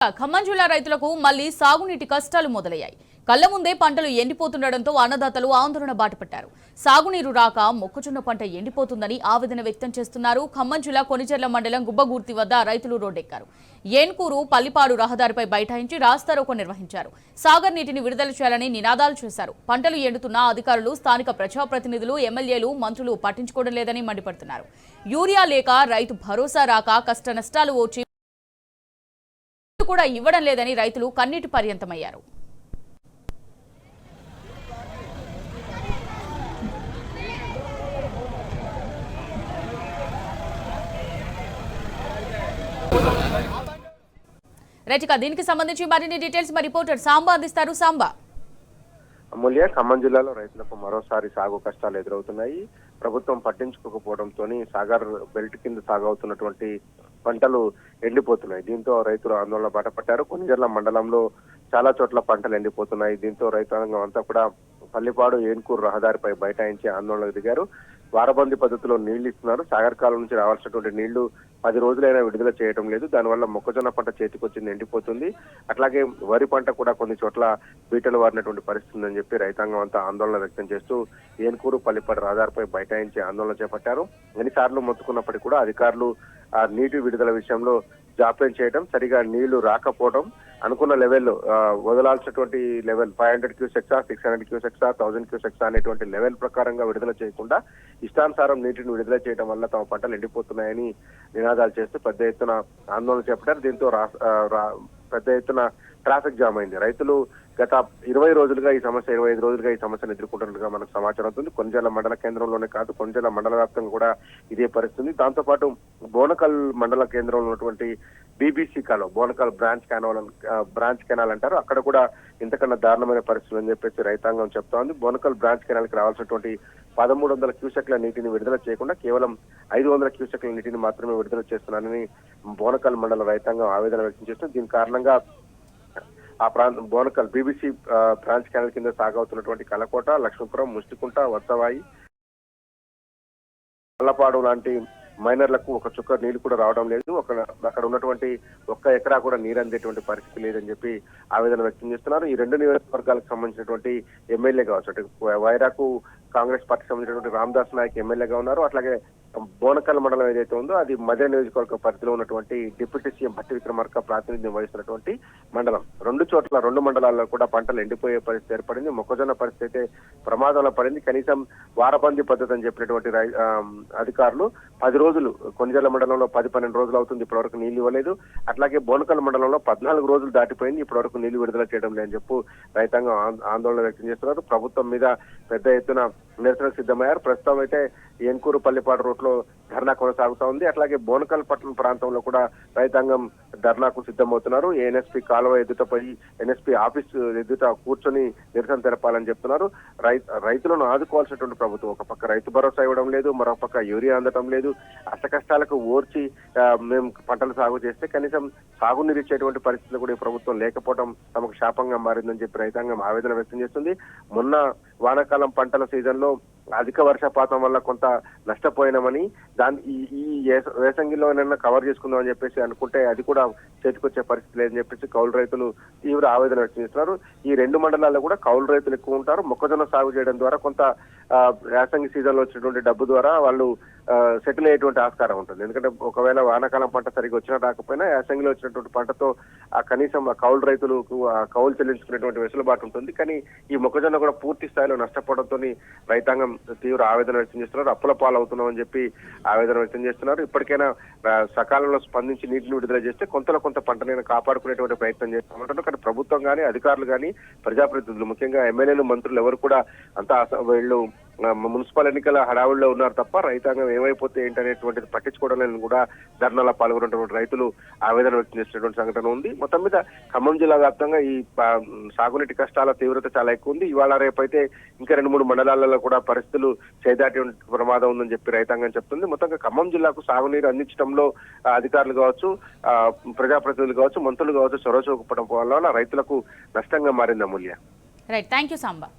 ఖమ్మం జిల్లా రైతులకు మళ్లీ సాగునీటి కష్టాలు మొదలయ్యాయి. కళ్ల ముందే పంటలు ఎండిపోతుండటంతో అన్నదాతలు ఆందోళన బాటపట్టారు. సాగునీరు రాక మొక్కజొన్న పంట ఎండిపోతుందని ఆవేదన వ్యక్తం చేస్తున్నారు. ఖమ్మం జిల్లా కొనిజర్ల మండలం గుబ్బగూర్తి వద్ద రైతులు రోడ్డెక్కారు. ఏన్కూరు పల్లిపాడు రహదారిపై బైఠాయించి రాస్తారోకో నిర్వహించారు. సాగర్ నీటిని విడుదల చేయాలని నినాదాలు చేశారు. పంటలు ఎండుతున్న అధికారులు, స్థానిక ప్రజాప్రతినిధులు, ఎమ్మెల్యేలు, మంత్రులు పట్టించుకోవడం లేదని మండిపడుతున్నారు. యూరియా లేక రైతు భరోసా రాక కష్ట నష్టాలు వచ్చి కూడా ఇవ్వడం లేదని రైతులు కన్నీటి పర్యంతమయ్యారు. రైతుగా దీనికి సంబంధించి మరిన్ని డీటెయిల్స్ మా రిపోర్టర్ సాంబా అందిస్తారు. సాంబా. అమూల్య, ఖమ్మం జిల్లాలో రైతులకు మరోసారి సాగు కష్టాలు ఎదురవుతున్నాయి. ప్రభుత్వం పట్టించుకోకపోవడంతో సాగర్ బెల్ట్ కింద సాగవుతున్నటువంటి పంటలు ఎండిపోతున్నాయి. దీంతో రైతులు ఆందోళన బాటపట్టారు. కొనిజర్ల మండలంలో చాలా చోట్ల పంటలు ఎండిపోతున్నాయి. దీంతో రైతాంగం అంతా కూడా పల్లిపాడు ఏన్కూరు రహదారిపై బైఠాయించి ఆందోళనకు దిగారు. వారబంది పద్ధతిలో నీళ్లు ఇస్తున్నారు. సాగర్ కాలం నుంచి రావాల్సినటువంటి నీళ్లు 10 రోజులైనా విడుదల చేయడం లేదు. దానివల్ల మొక్కజొన్న పంట చేతికొచ్చింది ఎండిపోతుంది. అట్లాగే వరి పంట కూడా కొన్ని చోట్ల బీటలు వారినటువంటి పరిస్థితి ఉందని చెప్పి రైతాంగం అంతా ఆందోళన వ్యక్తం చేస్తూ ఏన్కూరు పల్లిపాడు రహదారిపై బైఠాయించి ఆందోళన చేపట్టారు. ఎన్నిసార్లు మొత్తుకున్నప్పటికీ కూడా అధికారులు ఆ నీటి విడుదల విషయంలో జాప్యం చేయడం, సరిగా నీళ్లు రాకపోవడం, అనుకున్న లెవెల్లో వదలాల్సినటువంటి లెవెల్ 500 క్యూసెక్సా, 600 క్యూసెక్సా, 1000 క్యూసెక్సా అనేటువంటి లెవెల్ ప్రకారంగా విడుదల చేయకుండా ఇష్టానుసారం నీటిని విడుదల చేయడం వల్ల తమ పంటలు ఎండిపోతున్నాయని నినాదాలు చేస్తూ పెద్ద ఎత్తున ఆందోళన చేపట్టారు. దీంతో పెద్ద ఎత్తున ట్రాఫిక్ జామ్ అయింది. రైతులు గత 20 రోజులుగా ఈ సమస్య 25 రోజులుగా ఈ సమస్యను ఎదుర్కొంటున్నట్టుగా మనకు సమాచారం అవుతుంది. కొనిజర్ల మండల కేంద్రంలోనే కాదు, కొనిజర్ల మండల వ్యాప్తంగా కూడా ఇదే పరిస్థితి. దాంతో పాటు బోనకల్ మండల కేంద్రంలో ఉన్నటువంటి బీబీసీ కాలువ, బోనకల్ బ్రాంచ్ కెనాల్ అంటారు, అక్కడ కూడా ఇంతకన్నా దారుణమైన పరిస్థితులు అని చెప్పేసి రైతాంగం చెప్తా ఉంది. బోనకల్ బ్రాంచ్ కెనాల్ కి రావాల్సినటువంటి 1300 క్యూసెక్ల నీటిని విడుదల చేయకుండా కేవలం 500 క్యూసెక్ల నీటిని మాత్రమే విడుదల చేస్తున్నారని బోనకల్ మండల రైతాంగం ఆవేదన వ్యక్తం చేస్తుంది. దీని కారణంగా ఆ ప్రాంతం బోనకల్ బీబీసీ బ్రాంచ్ కెనాల్ కింద సాగవుతున్నటువంటి కలకోట, లక్ష్మీపురం, ముష్టికుంట, వత్తవాయి, పల్లపాడు లాంటి మైనర్లకు ఒక చుక్క నీళ్లు కూడా రావడం లేదు. అక్కడ ఉన్నటువంటి 1 ఎకరా కూడా నీరు అందేటువంటి పరిస్థితి లేదని చెప్పి ఆవేదన వ్యక్తం చేస్తున్నారు. ఈ 2 నియోజకవర్గాలకు సంబంధించినటువంటి ఎమ్మెల్యే కావచ్చు, అటు వైరాకు కాంగ్రెస్ పార్టీకి సంబంధించినటువంటి రామదాస్ నాయక్ ఎమ్మెల్యేగా ఉన్నారు. అట్లాగే బోనకల్ మండలం ఏదైతే ఉందో అది మధ్య నియోజకవర్గ పరిధిలో ఉన్నటువంటి డిప్యూటీ సీఎం భట్టి విక్రమార్క ప్రాతినిధ్యం వహిస్తున్నటువంటి మండలం. 2 చోట్ల 2 మండలాల్లో కూడా పంటలు ఎండిపోయే పరిస్థితి ఏర్పడింది. మొక్కజొన్న పరిస్థితి అయితే ప్రమాదంలో పడింది. కనీసం వారబందీ పద్ధతి అని చెప్పినటువంటి అధికారులు 10 రోజులు, కొనిజర్ల మండలంలో 10-12 రోజులు అవుతుంది, ఇప్పటివరకు నీళ్లు ఇవ్వలేదు. అట్లాగే బోనకల్ మండలంలో 14 రోజులు దాటిపోయింది, ఇప్పటివరకు నీళ్లు విడుదల చేయడం లేదని చెప్పు రైతాంగం ఆందోళన వ్యక్తం చేస్తున్నారు. ప్రభుత్వం మీద పెద్ద ఎత్తున నిరసనకు సిద్ధమయ్యారు. ప్రస్తుతం అయితే ఏన్కూరు పల్లిపాడు రూట్ లో ధర్నా కొనసాగుతా ఉంది. అట్లాగే బోనకల్ పట్టణ ప్రాంతంలో కూడా రైతాంగం ధర్నాకు సిద్ధమవుతున్నారు. ఏఎన్ఎస్పీ కాలువ ఎదుటపై ఎన్ఎస్పీ ఆఫీస్ ఎదుట కూర్చొని నిరసన తెలపాలని చెప్తున్నారు. రైతులను ఆదుకోవాల్సినటువంటి ప్రభుత్వం ఒక పక్క రైతు భరోసా ఇవ్వడం లేదు, మరొక పక్క యూరియా అందటం లేదు. అష్టకష్టాలకు ఓర్చి మేము పంటలు సాగు చేస్తే కనీసం సాగునీరు ఇచ్చేటువంటి పరిస్థితులు కూడా ఈ ప్రభుత్వం లేకపోవడం తమకు శాపంగా మారిందని చెప్పి రైతాంగం ఆవేదన వ్యక్తం చేస్తుంది. మొన్న వానాకాలం పంటల సీజన్ లో అధిక వర్షపాతం వల్ల కొంత నష్టపోయినామని, ఈ వేసంగిలోనైనా కవర్ చేసుకుందామని చెప్పేసి అనుకుంటే అది కూడా చేతికొచ్చే పరిస్థితి లేదని చెప్పేసి కౌలు రైతులు తీవ్ర ఆవేదన వ్యక్తం చేస్తున్నారు. ఈ 2 మండలాల్లో కూడా కౌలు రైతులు ఎక్కువ ఉంటారు. మొక్కజొన్న సాగు చేయడం ద్వారా కొంత వేసంగి సీజన్ లో వచ్చినటువంటి డబ్బు ద్వారా వాళ్ళు సెటిల్ అయ్యేటువంటి ఆస్కారం ఉంటుంది. ఎందుకంటే ఒకవేళ వానాకాలం పంట సరిగ్గా వచ్చినా రాకపోయినా యాసంగిలో వచ్చినటువంటి పంటతో కనీసం ఆ కౌలు రైతులకు కౌలు చెల్లించుకునేటువంటి వెసులుబాటు ఉంటుంది. కానీ ఈ మొక్కజొన్న కూడా పూర్తి స్థాయిలో నష్టపోవడంతో రైతాంగం తీవ్ర ఆవేదన వ్యక్తం చేస్తున్నారు. అప్పుల పాలవుతున్నామని చెప్పి ఆవేదన వ్యక్తం చేస్తున్నారు. ఇప్పటికైనా సకాలంలో స్పందించి నీటిని విడుదల చేస్తే కొంతలో కొంత పంటనైనా కాపాడుకునేటువంటి ప్రయత్నం చేస్తామంటారు. కానీ ప్రభుత్వం కానీ, అధికారులు కానీ, ప్రజాప్రతినిధులు ముఖ్యంగా ఎమ్మెల్యేలు, మంత్రులు ఎవరు కూడా అంతా వీళ్ళు మున్సిపల్ ఎన్నికల హడావుల్లో ఉన్నారు తప్ప రైతాంగం ఏమైపోతే ఏంటనేటువంటిది పట్టించుకోవడం లేదని కూడా ధర్నాలో పాల్గొన్నటువంటి రైతులు ఆవేదన వ్యక్తం చేసినటువంటి సంఘటన ఉంది. మొత్తం మీద ఖమ్మం జిల్లా వ్యాప్తంగా ఈ సాగునీటి కష్టాల తీవ్రత చాలా ఎక్కువ ఉంది. ఇవాళ రేపైతే ఇంకా 2-3 మండలాలలో కూడా పరిస్థితులు చేదాటి ప్రమాదం ఉందని చెప్పి రైతాంగం చెప్తుంది. మొత్తంగా ఖమ్మం జిల్లాకు సాగునీరు అందించడంలో అధికారులు కావచ్చు, ప్రజాప్రతినిధులు కావచ్చు, మంత్రులు కావచ్చు చొరవ చూపడం వల్ల రైతులకు నష్టంగా మారింది. Amulya. Right, thank you Samba.